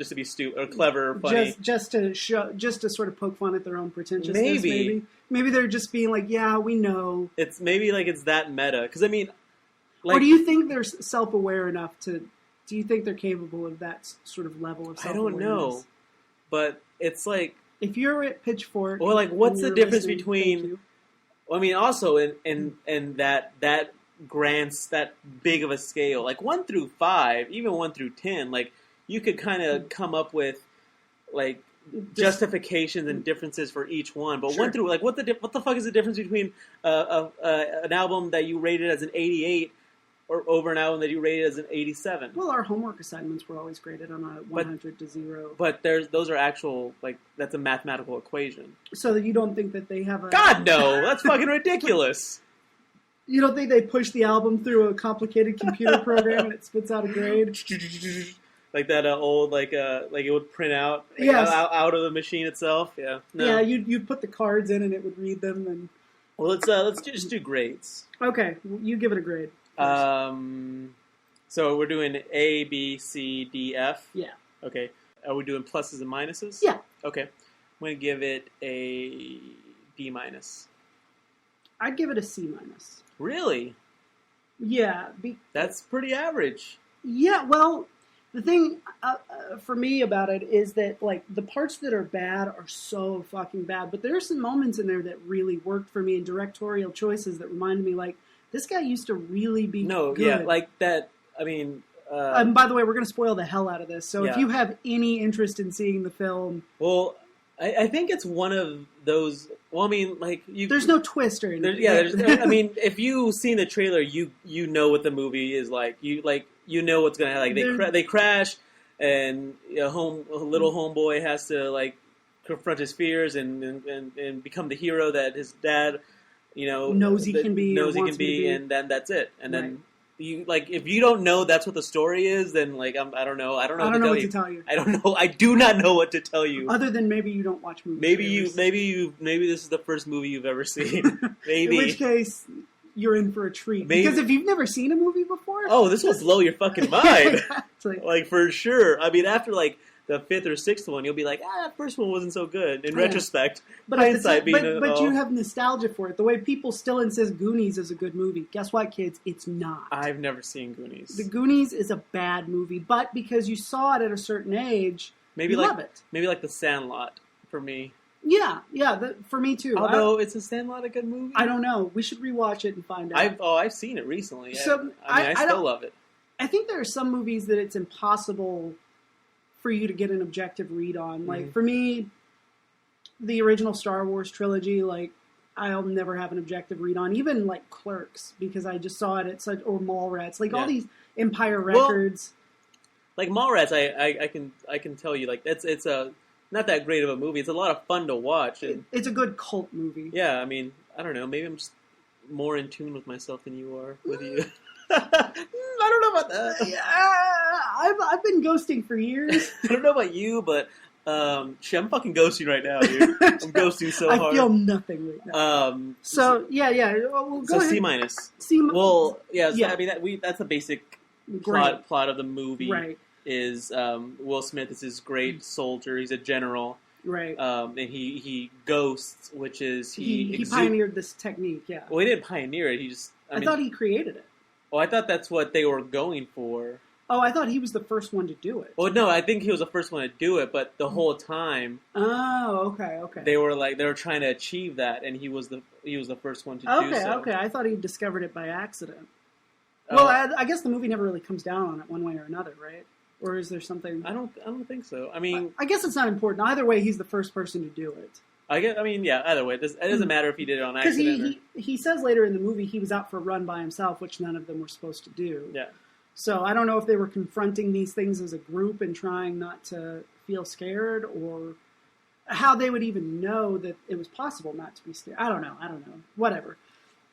just to be stupid or clever or funny. Just to sort of poke fun at their own pretentiousness. Maybe they're just being like, yeah, we know. It's maybe like it's that meta because I mean, like, or do you think they're self-aware enough to? Do you think they're capable of that sort of level of self-awareness? I don't know, but it's like if you're at Pitchfork, or like, what's the difference between? Well, I mean, also in that grants that big of a scale, like 1 through 5, even 1 through 10, like you could kind of come up with like justifications and differences for each one. But sure. 1 through like what the fuck is the difference between an album that you rated as an 88 or over an album that you rated as an 87? Well, our homework assignments were always graded on a 100 to 0. But those are actual, like, that's a mathematical equation. So you don't think that they have a... God, no! That's fucking ridiculous! You don't think they push the album through a complicated computer program and it spits out a grade? Like that old, like it would print out out of the machine itself? Yeah. No. Yeah, you'd put the cards in and it would read them. And well, let's just do grades. Okay, you give it a grade. So we're doing A, B, C, D, F? Yeah. Okay. Are we doing pluses and minuses? Yeah. Okay. I'm going to give it a D-. I'd give it a C-. Really? Yeah. That's pretty average. Yeah, well, the thing for me about it is that, like, the parts that are bad are so fucking bad, but there are some moments in there that really worked for me and directorial choices that reminded me, like, this guy used to really be good. Yeah, like that, I mean... and by the way, we're going to spoil the hell out of this, so if you have any interest in seeing the film... Well, I think it's one of those... Well, I mean, like... There's no twist or anything. I mean, if you've seen the trailer, you know what the movie is like. You know what's going to happen. Like, they crash, and a little homeboy has to, like, confront his fears and become the hero that his dad... knows he can be, and then that's it. And then you if you don't know that's what the story is, then like I don't know what to tell you. I don't know. I do not know what to tell you. Other than maybe you don't watch movies. Maybe this is the first movie you've ever seen. Maybe. In which case, you're in for a treat. Maybe. Because if you've never seen a movie before, this will blow your fucking mind. Like for sure. I mean, after like the 5th or 6th one, you'll be like, that first one wasn't so good. In retrospect, but hindsight but you have nostalgia for it. The way people still insist Goonies is a good movie. Guess what, kids? It's not. I've never seen Goonies. The Goonies is a bad movie, but because you saw it at a certain age, you love it. Maybe like The Sandlot for me. Yeah, for me too. Although, is The Sandlot a good movie? I don't know. We should rewatch it and find out. I've seen it recently. So, I still love it. I think there are some movies that it's impossible for you to get an objective read on. Like, for me, the original Star Wars trilogy, like, I'll never have an objective read on. Even, like, Clerks, because I just saw it at or Mallrats. Like, all these Empire Records. Like, Mallrats, I can tell you, like, it's a not that great of a movie. It's a lot of fun to watch. And, it's a good cult movie. Yeah, I mean, I don't know. Maybe I'm just more in tune with myself than you are with you. I don't know about that. Yeah, I've been ghosting for years. I don't know about you, but I'm fucking ghosting right now, dude. I'm ghosting so hard. I feel nothing right now. So well, go ahead. C-. Well, yeah. I mean, that's the basic plot of the movie. Right. Is Will Smith is this great soldier. He's a general. Right. And he ghosts, which is he pioneered this technique. Yeah. Well, he didn't pioneer it. I thought he created it. Oh, I thought that's what they were going for. Oh, I thought he was the first one to do it. Well, no, I think he was the first one to do it, but the whole time. Oh, okay. They were trying to achieve that, and he was the first one to do so. Okay. I thought he discovered it by accident. Well, I guess the movie never really comes down on it one way or another, right? Or is there something? I don't think so. I mean, I guess it's not important. Either way, he's the first person to do it. Either way, it doesn't matter if he did it on accident. Because he says later in the movie he was out for a run by himself, which none of them were supposed to do. Yeah. So I don't know if they were confronting these things as a group and trying not to feel scared, or how they would even know that it was possible not to be scared. I don't know. Whatever.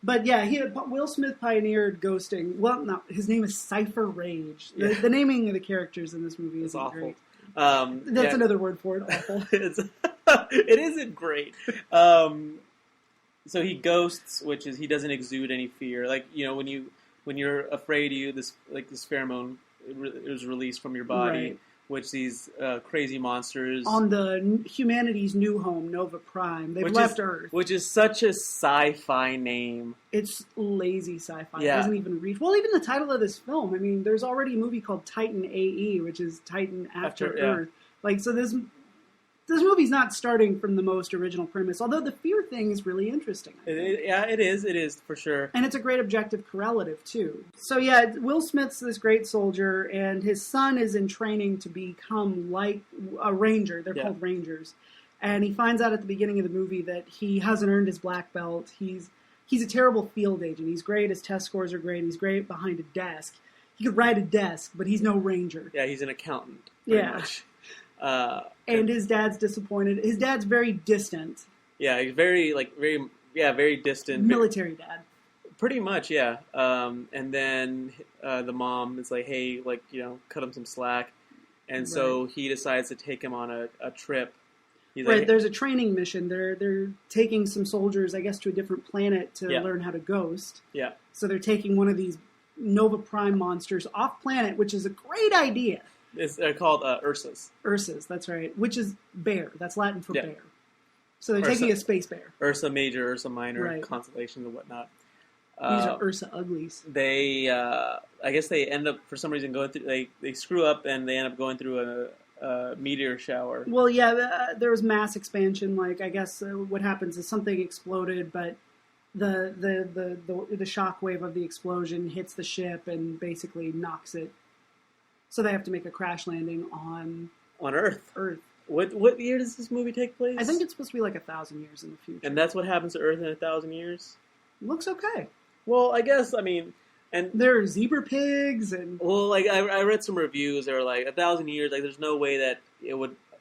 But yeah, Will Smith pioneered ghosting. Well, no, his name is Cypher Rage. Yeah. The naming of the characters in this movie isn't awful. Great. That's another word for it. Awful. It isn't great. So he ghosts, which is he doesn't exude any fear. Like, when you're afraid, this pheromone is released from your body. which these crazy monsters on the humanity's new home, Nova Prime. They've left Earth, which is such a sci-fi name. It's lazy sci-fi. Yeah. It doesn't even reach. Well, even the title of this film. I mean, there's already a movie called Titan AE, which is Titan after Earth. Like, so this movie's not starting from the most original premise, although the fear thing is really interesting. It is for sure. And it's a great objective correlative, too. So, yeah, Will Smith's this great soldier, and his son is in training to become like a ranger. They're called rangers. And he finds out at the beginning of the movie that he hasn't earned his black belt. He's a terrible field agent. He's great. His test scores are great. He's great behind a desk. He could ride a desk, but he's no ranger. Yeah, he's an accountant. Pretty much. And his dad's disappointed. His dad's very distant. Yeah, he's very distant. Military dad. Pretty much, yeah. And then the mom is like, hey, like, you know, cut him some slack. And so he decides to take him on a trip. He's like, there's a training mission. They're taking some soldiers, I guess, to a different planet to learn how to ghost. Yeah. So they're taking one of these Nova Prime monsters off planet, which is a great idea. They're called Ursas. Ursas, that's right. Which is bear. That's Latin for bear. So they're taking a space bear. Ursa Major, Ursa Minor, constellations and whatnot. These are Ursa Uglies. They, I guess they end up, for some reason, going through, they screw up and they end up going through a meteor shower. Well, yeah, there was mass expansion. Like, I guess what happens is something exploded, but the shockwave of the explosion hits the ship and basically knocks it. So they have to make a crash landing on Earth. What year does this movie take place? I think it's supposed to be like 1,000 years in the future. And that's what happens to Earth in 1,000 years? Looks okay. Well, I guess, I mean... And there are zebra pigs and... Well, like, I read some reviews that were like, 1,000 years, like, there's no way that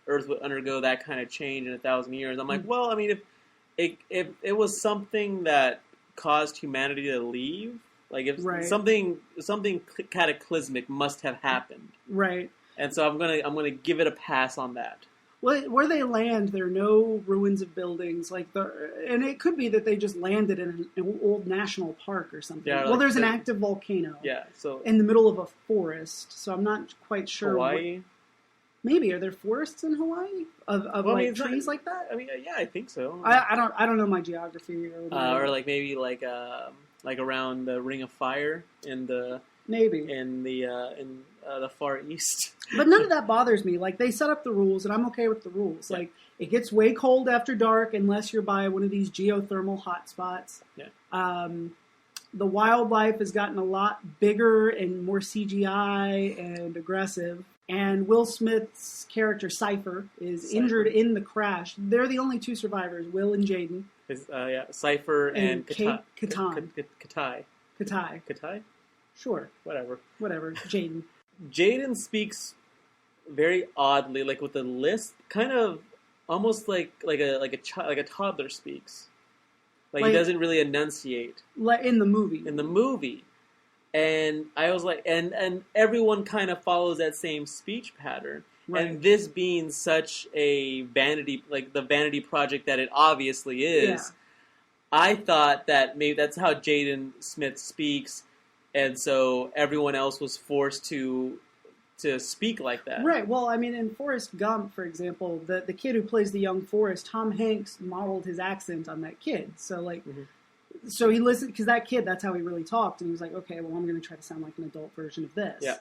Earth would undergo that kind of change in 1,000 years. I'm like, well, I mean, if it was something that caused humanity to leave... Like if something cataclysmic must have happened, right? And so I'm gonna give it a pass on that. Well, where they land, there are no ruins of buildings. And it could be that they just landed in an old national park or something. Yeah, well, there's an active volcano. Yeah, so in the middle of a forest. So I'm not quite sure. Hawaii. Maybe are there forests in Hawaii of trees like that? I mean, yeah, I think so. I don't know my geography or like maybe like around the Ring of Fire in the Far East. But none of that bothers me. Like, they set up the rules, and I'm okay with the rules. Yeah. Like, it gets way cold after dark unless you're by one of these geothermal hotspots. Yeah. The wildlife has gotten a lot bigger and more CGI and aggressive. And Will Smith's character, Cypher, is injured in the crash. They're the only two survivors, Will and Jaden. Cypher and Katai. Katai? Sure. Whatever. Jaden. Jaden speaks very oddly, like with a lisp, kind of almost like a toddler speaks. Like he doesn't really enunciate. Like in the movie. And I was like, and everyone kind of follows that same speech pattern. Right. And this being such a vanity, like the vanity project that it obviously is, I thought that maybe that's how Jaden Smith speaks, and so everyone else was forced to speak like that. Right. Well, I mean, in Forrest Gump, for example, the kid who plays the young Forrest, Tom Hanks modeled his accent on that kid. So like. Mm-hmm. So he listened, because that kid, that's how he really talked, and he was like, okay, well, I'm going to try to sound like an adult version of this. Yeah.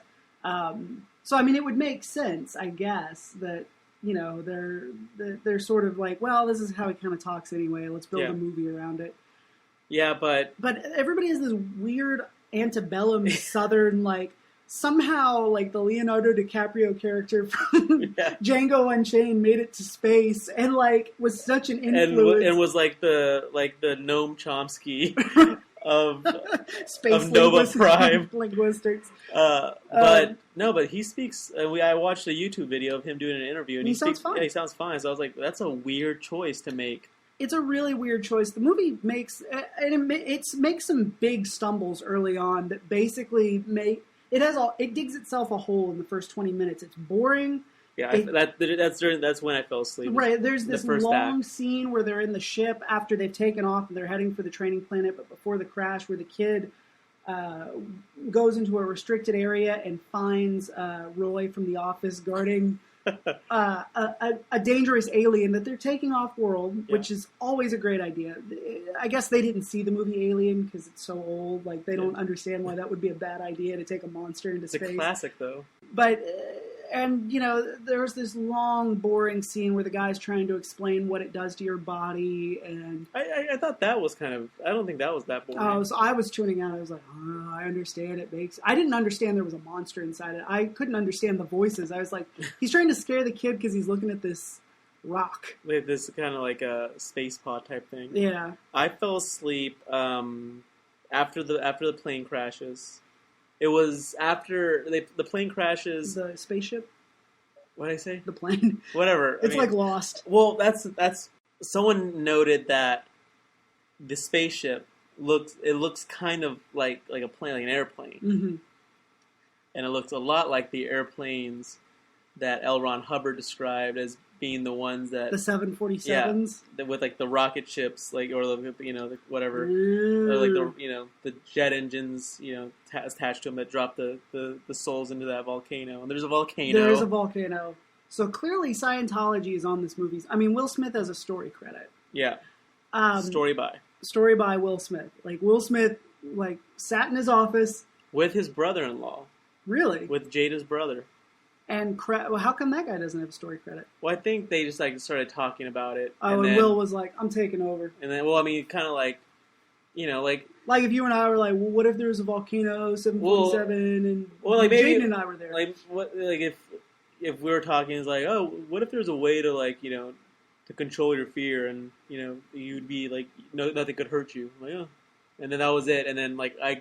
So, I mean, it would make sense, I guess, that, you know, they're sort of like, well, this is how he kind of talks anyway, let's build a movie around it. Yeah, but everybody has this weird antebellum Southern, like, somehow, like, the Leonardo DiCaprio character from Django Unchained made it to space and, like, was such an influence. And was like the Noam Chomsky of space Nova Prime. Linguistics. But he speaks, I watched a YouTube video of him doing an interview, and he sounds fine. Yeah, he sounds fine. So I was like, that's a weird choice to make. It's a really weird choice. The movie makes some big stumbles early on that basically it digs itself a hole in the first 20 minutes. It's boring. Yeah, that's when I fell asleep. Right, there's this long scene where they're in the ship after they've taken off and they're heading for the training planet, but before the crash, where the kid goes into a restricted area and finds Roy from The Office guarding a dangerous alien that they're taking off world, which is always a great idea. I guess they didn't see the movie Alien because it's so old. Like, they don't understand why that would be a bad idea to take a monster into space. It's a classic, though. But, and, you know, there's this long, boring scene where the guy's trying to explain what it does to your body, and... I thought that was kind of... I don't think that was that boring. Oh, so I was tuning out. I was like, oh, I understand it makes... I didn't understand there was a monster inside it. I couldn't understand the voices. I was like, he's trying to scare the kid because he's looking at this rock. With this kind of like a space pod type thing. Yeah. I fell asleep after the plane crashes. It was after the plane crashes. The spaceship? What did I say? The plane. Whatever. It's like Lost. Well, that's someone noted that the spaceship looks kind of like a plane, like an airplane. Mm-hmm. And it looks a lot like the airplanes that L. Ron Hubbard described as being the ones that the 747s, with like the rocket ships, like, or the whatever, or like the jet engines, attached to them that drop the souls into that volcano. And there's a volcano. There is a volcano. So clearly, Scientology is on this movie. I mean, Will Smith has a story credit. Yeah. Story by Will Smith. Like, Will Smith, sat in his office with his brother-in-law. Really? With Jada's brother. And how come that guy doesn't have a story credit? Well, I think they just started talking about it. Oh, and then Will was like, "I'm taking over." And then, well, I mean, kind of like if you and I were like, "Well, what if there was a volcano, 747, and Jaden and I were there?" If we were talking, it's like, oh, what if there's a way to to control your fear, and you'd be like, nothing could hurt you. I'm like, oh, and then that was it. And then I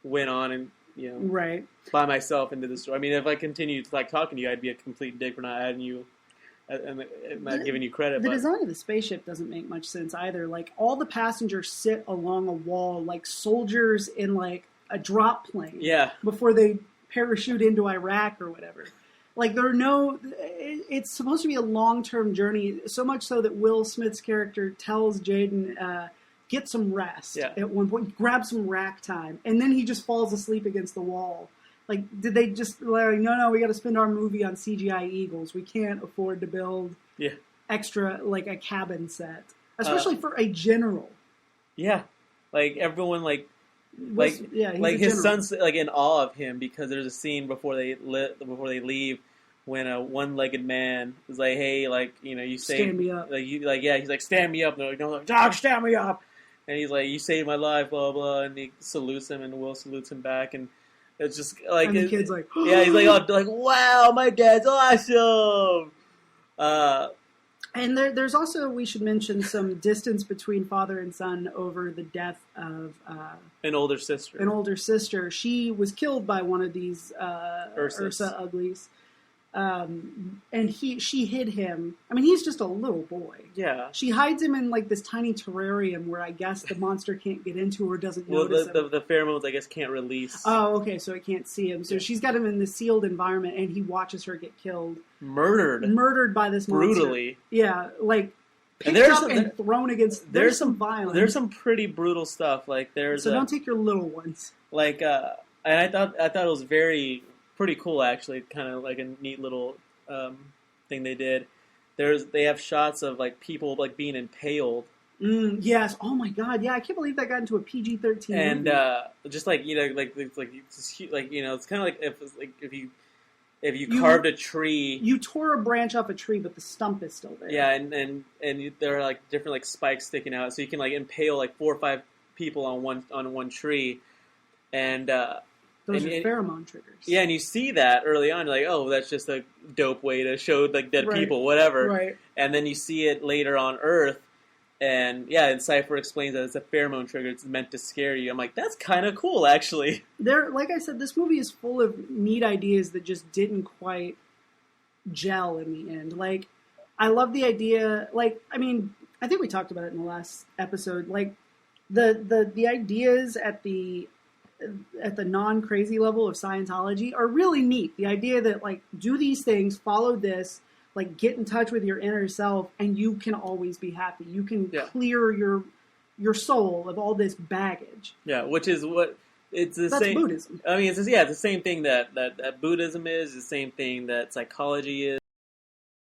went on and. Right. By myself into the story. I mean, if I continued talking to you, I'd be a complete dick for not adding you and not giving you credit. The design of the spaceship doesn't make much sense either. Like, all the passengers sit along a wall like soldiers in a drop plane. Yeah. Before they parachute into Iraq or whatever. Like, it's supposed to be a long-term journey, so much so that Will Smith's character tells Jaden, get some rest at one point, grab some rack time, and then he just falls asleep against the wall. Like, did they just no, we got to spend our movie on CGI eagles. We can't afford to build extra, a cabin set, especially for a general. Yeah, everyone his son's in awe of him because there's a scene before they leave when a one-legged man is like, hey, you saved, stand me up. He's like, stand me up. And they're like, no, dog, stand me up. And he's like, you saved my life, blah, blah, and he salutes him, and Will salutes him back, and it's just and the kid's like, yeah, he's like, wow, my dad's awesome. And there's also, we should mention, some distance between father and son over the death of an older sister. She was killed by one of these Ursa uglies. And she hid him. I mean, he's just a little boy. Yeah. She hides him in this tiny terrarium where I guess the monster can't get into or doesn't notice him. The pheromones, I guess, can't release. Oh, okay, so it can't see him. So she's got him in the sealed environment, and he watches her get killed. Murdered by this monster. Brutally. Yeah, picked up and thrown against. There's some violence. There's some pretty brutal stuff. So don't take your little ones. And I thought it was pretty cool, actually. Kind of a neat little thing they did. They have shots of people being impaled. Yes. Oh my God. Yeah, I can't believe that got into a PG-13 and movie. Just it's kind of if you carved a tree. You tore a branch off a tree, but the stump is still there. Yeah, and there are different spikes sticking out, so you can impale 4 or 5 people on one tree, and. Those are pheromone triggers. Yeah, and you see that early on. You're like, oh, that's just a dope way to show dead people, whatever. Right. And then you see it later on Earth, and Cypher explains that it's a pheromone trigger. It's meant to scare you. I'm like, that's kind of cool, actually. Like I said, this movie is full of neat ideas that just didn't quite gel in the end. I love the idea. I think we talked about it in the last episode. The ideas at the non-crazy level of Scientology are really neat. The idea that, do these things, follow this, get in touch with your inner self, and you can always be happy. You can clear your your soul of all this baggage. Yeah, which is what it's the That's same. Buddhism. I mean, it's the same thing that Buddhism is, the same thing that psychology is.